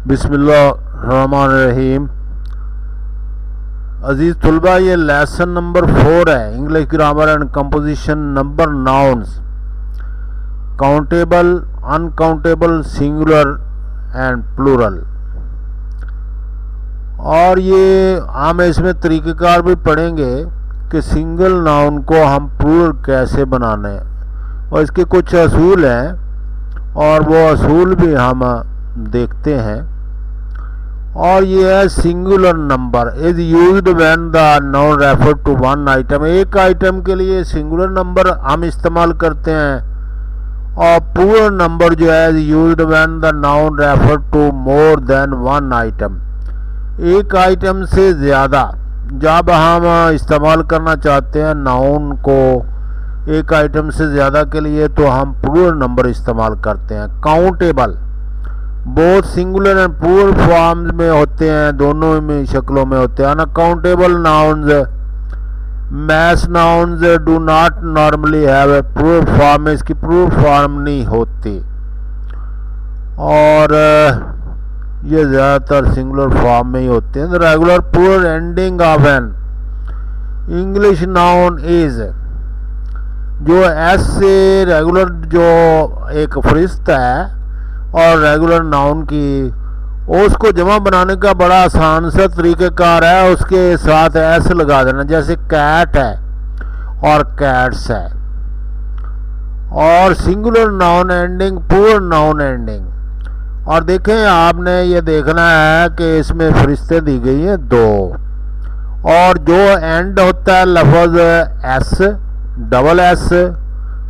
बिस्मिल्लाहिर्रहमानिर्रहीम। अजीज़ तुलबा, ये lesson number 4 है, English grammar and composition number nouns, countable, uncountable, singular and plural. और ये हम इसमें तरीक़ेकार भी पढ़ेंगे कि सिंगल नाउन को हम प्लूरल कैसे बनाने हैं, और इसके कुछ असूल हैं और वो असूल भी हम देखते हैं। और ये है singular number is used when the noun refer to one item. एक आइटम के लिए सिंगुलर नंबर हम इस्तेमाल करते हैं, और प्लूरल नंबर जो है used when the noun refer to more than one item. एक आइटम से ज़्यादा जब हम इस्तेमाल करना चाहते हैं नाउन को एक आइटम से ज़्यादा के लिए, तो हम प्लूरल नंबर इस्तेमाल करते हैं। काउंटेबल बहुत सिंगुलर एंड प्लूरल फॉर्म्स में होते हैं, दोनों में शक्लों में होते हैं। Uncountable nouns, mass nouns do not normally have a plural form, इसकी प्लूरल फॉर्म नहीं होती, और ये ज़्यादातर सिंगुलर फॉर्म में ही होते हैं। Regular plural ending of an English noun is, जो एस से रेगुलर जो एक फरिस्त है और रेगुलर नाउन की, उसको जमा बनाने का बड़ा आसान सा तरीक़ेकार है, उसके साथ एस लगा देना। जैसे कैट है और कैट्स है। और singular noun ending, plural noun ending. और देखें, आपने ये देखना है कि इसमें फरिश्ते दी गई हैं 2, और जो एंड होता है लफ्ज़ S, double S,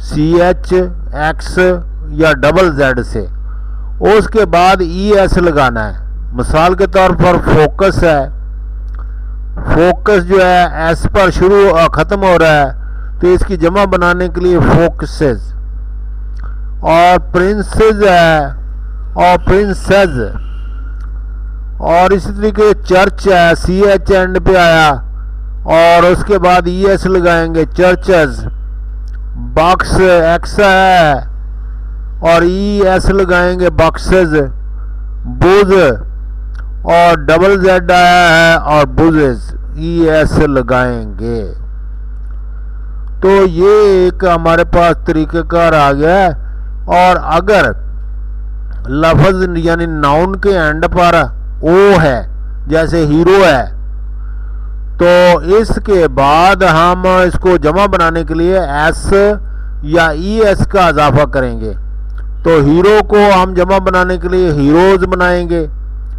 C H, X या डबल जेड से, उसके बाद ई एस लगाना है। मिसाल के तौर पर फोकस है, फोकस जो है एस पर शुरू ख़त्म हो रहा है, तो इसकी जमा बनाने के लिए फोकसेस। और प्रिंसेस है और प्रिंसेस। और इसी तरीके चर्च है, सी एच एंड पे आया और उसके बाद ई एस लगाएंगे, चर्चेस। बॉक्स एक्स है और ई एस लगाएंगे, बॉक्सेस। बुज और डबल जेड आया है और बुजेस, ई एस लगाएंगे। तो ये एक हमारे पास तरीक़ेकार आ गया है। और अगर लफ्ज़ यानी नाउन के एंड पर ओ है, जैसे हीरो है, तो इसके बाद हम इसको जमा बनाने के लिए एस या ई एस का इजाफा करेंगे। तो हीरो को हम जमा बनाने के लिए हीरोज बनाएंगे,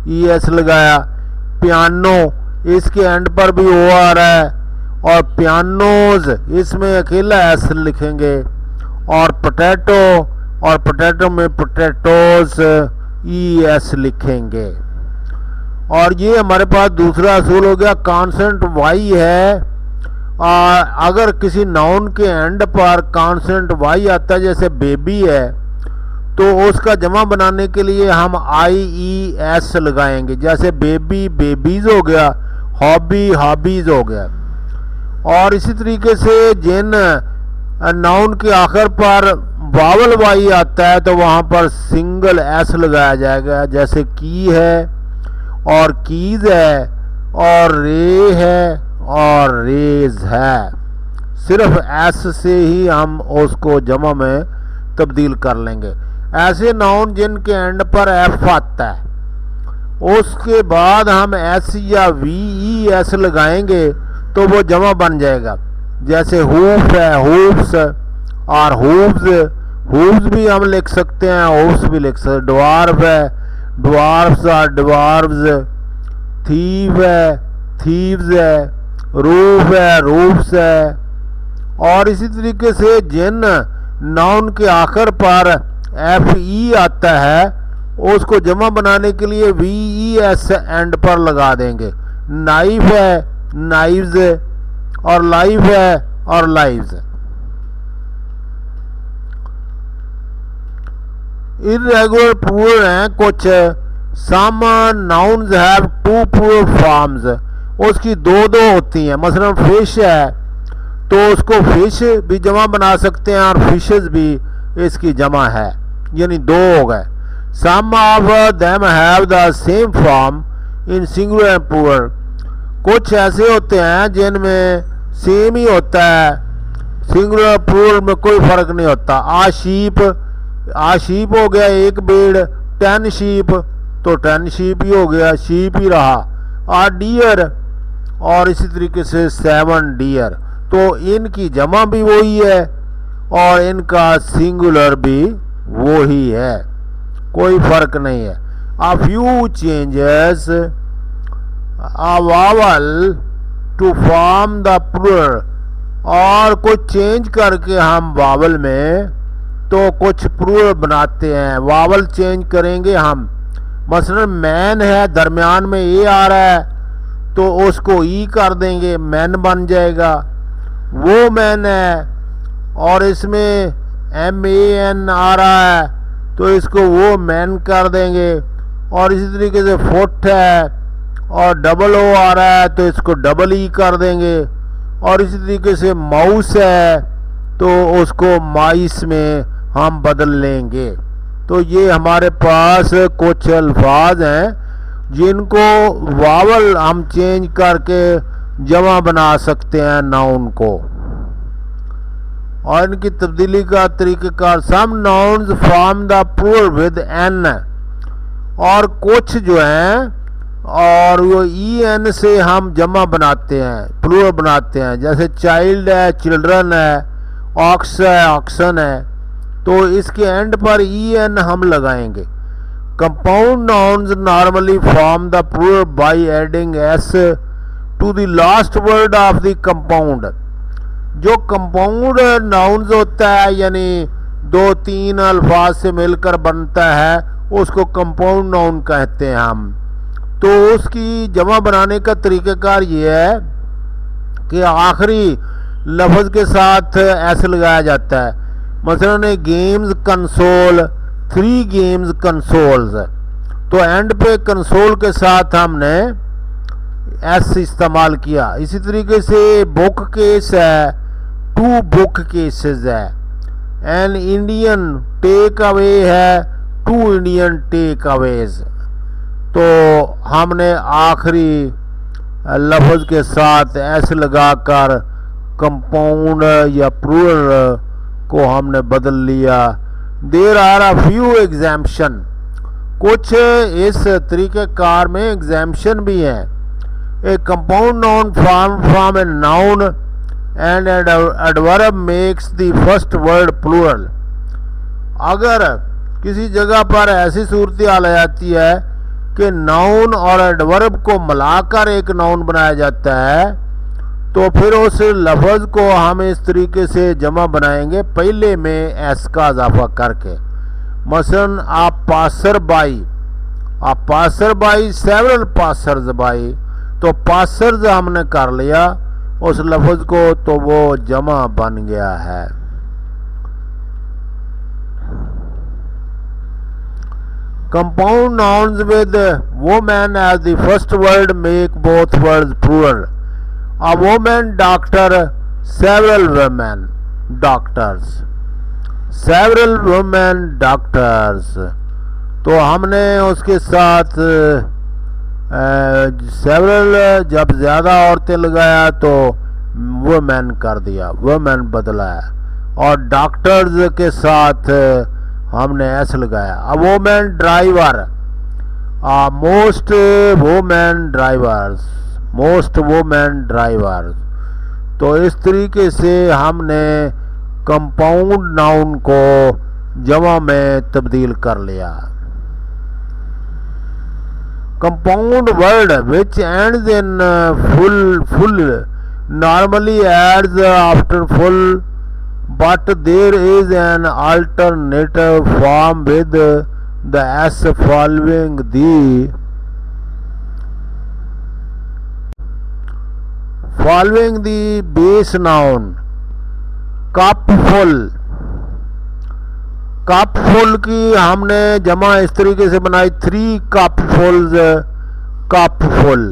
ई एस लगाया। पियानो, इसके एंड पर भी ओ आ रहा है, और पियानोज, इसमें अकेला एस लिखेंगे। और पोटैटो, और पोटैटो में पोटैटोज, ई एस लिखेंगे। और ये हमारे पास दूसरा असूल हो गया। कॉन्सेंट वाई है, और अगर किसी नाउन के एंड पर कॉन्सेंट वाई आता है, जैसे बेबी है, तो उसका जमा बनाने के लिए हम आई ई एस लगाएंगे। जैसे बेबी बेबीज हो गया, हॉबी हॉबीज हो गया। और इसी तरीके से जिन नाउन के आखिर पर वावल वाई आता है, तो वहाँ पर सिंगल एस लगाया जाएगा। जैसे की है और कीज है, और रे है और रेज है। सिर्फ एस से ही हम उसको जमा में तब्दील कर लेंगे। ऐसे नाउन जिनके एंड पर एफ आता है, उसके बाद हम एस या वी ई एस लगाएंगे, तो वो जमा बन जाएगा। जैसे हूफ है, हूफ्स, और हूव्स, हूव्स भी हम लिख सकते हैं, हूफ्स भी लिख सकते हैं। ड्वार्फ है, ड्वार्फ्स और ड्वार्व्स। थीव है, थीव्स है। रूफ है, रूफ्स है। और इसी तरीके से जिन नाउन के आखिर पर एफ ई आता है, उसको जमा बनाने के लिए वी ई एस एंड पर लगा देंगे। नाइफ है, नाइव्स, और लाइफ है और लाइव्स। इर्रेगुलर प्लूरल हैं कुछ। Some nouns have 2 plural forms, उसकी 2 होती हैं। मसलन फिश है, तो उसको फिश भी जमा बना सकते हैं, और फिशेस भी इसकी जमा है, यानी 2 हो गए। Some of them have the same form in singular and plural. कुछ ऐसे होते हैं जिनमें सेम ही होता है, सिंगुलर प्लूरल में कोई फर्क नहीं होता। आ शीप हो गया एक भेड़, 10 शीप तो 10 शीप ही हो गया, शीप ही रहा। आ डियर और इसी तरीके से 7 डियर, तो इनकी जमा भी वही है और इनका सिंगुलर भी वो ही है, कोई फर्क नहीं है। A few changes a vowel to form the plural, और कुछ चेंज करके हम वावल में तो कुछ प्लूरल बनाते हैं। वावल चेंज करेंगे हम, मसलन मैन है, दरमियान में ए आ रहा है तो उसको ई कर देंगे, मैन बन जाएगा। वो मैन है और इसमें MAN आ रहा है तो इसको वो मैन कर देंगे। और इसी तरीके से फुट है और डबल ओ आ रहा है तो इसको डबल ई कर देंगे। और इसी तरीके से माउस है तो उसको माइस में हम बदल लेंगे। तो ये हमारे पास कुछ अल्फाज हैं जिनको वावल हम चेंज करके जमा बना सकते हैं नाउन को, और इनकी तब्दीली का तरीक़ाकार। Some nouns form the plural with en, और कुछ जो हैं और वो EN से हम जमा बनाते हैं, प्लूरल बनाते हैं। जैसे चाइल्ड है, चिल्ड्रन है, ऑक्स है, ऑक्सन है, तो इसके एंड पर EN हम लगाएंगे। Compound nouns normally form the plural by adding S to the last word of the compound. जो कंपाउंड नाउन्स होता है यानी 2-3 अल्फाज से मिलकर बनता है उसको कंपाउंड नाउन कहते हैं हम। तो उसकी जमा बनाने का तरीक़ाकार ये है कि आखिरी लफ्ज़ के साथ S लगाया जाता है। मसलन गेम्स कंसोल, 3 गेम्स कंसोल्स, तो एंड पे कंसोल के साथ हमने S इस्तेमाल किया। इसी तरीके से बुक केस है, 2 बुक केसेस है। एन इंडियन टेक अवे है, 2 इंडियन टेक अवेज। तो हमने आखिरी लफ्ज़ के साथ S लगाकर कंपाउंड या प्लूरल को हमने बदल लिया। There are a few exemption, कुछ इस तरीक़ेकार में एग्जाम्पशन भी हैं। A compound noun form from a noun and adverb makes the first word plural. अगर किसी जगह पर ऐसी सूरत हाल आ जाती है कि नाउन और एडवर्ब को मिलाकर एक नाउन बनाया जाता है तो फिर उस लफ्ज़ को हम इस तरीके से जमा बनाएंगे, पहले में S का इजाफा करके। मसलन आप पासर बाई, आप passer by, several passers by, तो पासर्स हमने कर लिया उस लफ्ज़ को तो वो जमा बन गया है। Compound nouns with woman as the first word make both words plural. A woman doctor, several women doctors, several women doctors। तो हमने उसके साथ सेवरल जब ज़्यादा औरतें लगाया तो वुमेन कर दिया, वुमेन बदला है। और डॉक्टर्स के साथ हमने S लगाया। A women driver, most women drivers, most women drivers. तो इस तरीके से हमने कंपाउंड नाउन को जमा में तब्दील कर लिया। Compound word which ends in full normally adds after full, but there is an alternative form with the S following the base noun। Cup full, cup full की हमने जमा इस तरीके से बनाई, 3 कप फुल्स, कप फुल।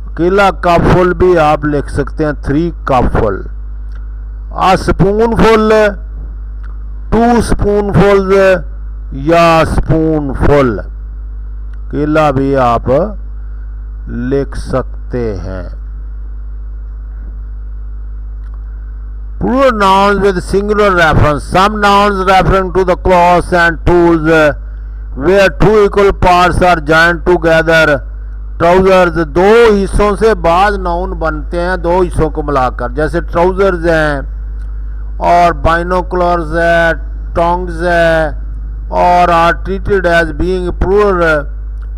अकेला कप फुल भी आप लिख सकते हैं, 3 कप फुल। आ स्पून फुल, 2 स्पून फुल्स, या स्पून फुल, केला भी आप लिख सकते हैं। Plural nouns with singular reference. Some nouns referring to the clothes and tools where two equal parts are joined together. Trousers, दो हिस्सों से बाद नाउन बनते हैं, दो हिस्सों को मिलाकर, जैसे ट्राउजर्स हैं और बाइनोकुलर्स है, टोंग्स है, और are treated as being plural,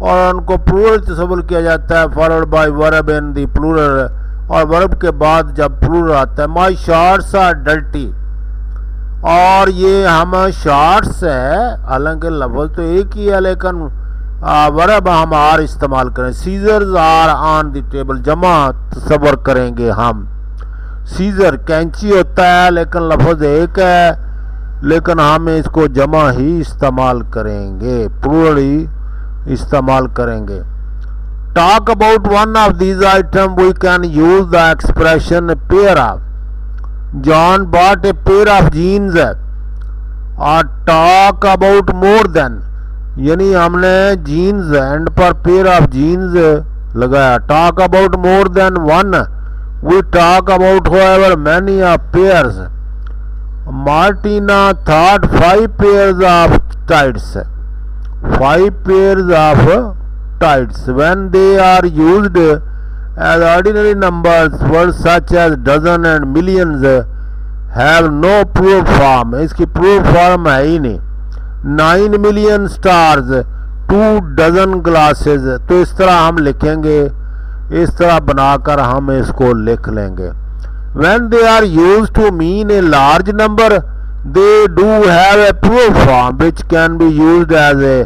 और उनको प्लूरल तस्वुर किया जाता है followed by verb in the plural, और वर्ब के बाद जब प्लूरल आता है। माई शॉर्ट्स आर डर्टी, और ये हम शॉर्ट्स है, हालांकि लफ्ज़ तो एक ही है लेकिन वर्ब हम आर इस्तेमाल करें। Scissors are on the table, जमा तस्वर करेंगे हम। सीजर कैंची होता है लेकिन लफ्ज़ एक है, लेकिन हम इसको जमा ही इस्तेमाल करेंगे, प्लूरल ही इस्तेमाल करेंगे। Talk about one of these items, we can use the expression pair of. John bought a pair of jeans, और talk about more than, यानी हमने jeans एंड पर pair of jeans लगाया। talk about more than one, we talk about however many of pairs. Martina thought 5 pairs of tights, 5 pairs of tights. When they are used as ordinary numbers, words such as dozen and millions have no plural form. इसकी plural form है ही नहीं। 9 million stars, 2 dozen glasses, तो इस तरह हम लिखेंगे, इस तरह बनाकर हम इसको लिख लेंगे। When they are used to mean a large number, they do have a plural form which can be used as a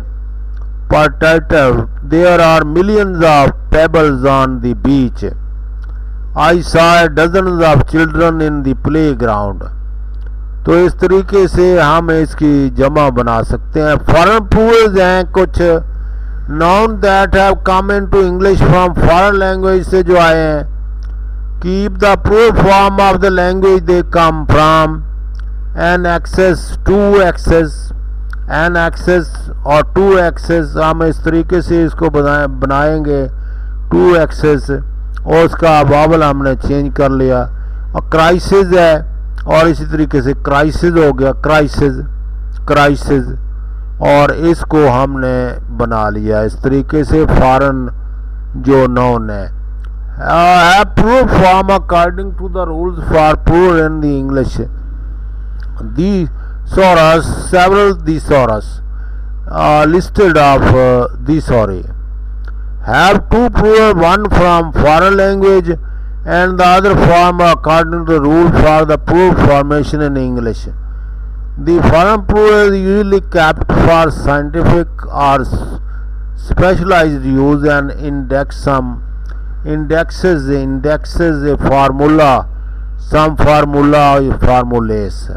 partitive. There are millions of pebbles on the beach. I saw dozens of children in the playground. तो इस तरीके से हम इसकी जमा बना सकते हैं। फॉरेन प्लूरल्स हैं कुछ noun that have come into English from foreign language से जो आए हैं। Keep the plural form of the language they come from, an axis, two axes, an axis और टू एक्सेस, हम इस तरीके से इसको बनाएंगे टू एक्सेस, और उसका वावल हमने चेंज कर लिया। और क्राइसिस है, और इसी तरीके से क्राइसिस हो गया, क्राइसिस, क्राइसिस, और इसको हमने बना लिया इस तरीके से। फॉरेन जो नाउन है plural form according to the rules for plural in the English. Thesaurus, several thesaurus listed of thesauri have two plural, one from foreign language and the other form according to the rule for the plural formation in English. The foreign plural is usually kept for scientific or specialized use and indexes a formula, some formula or formulas.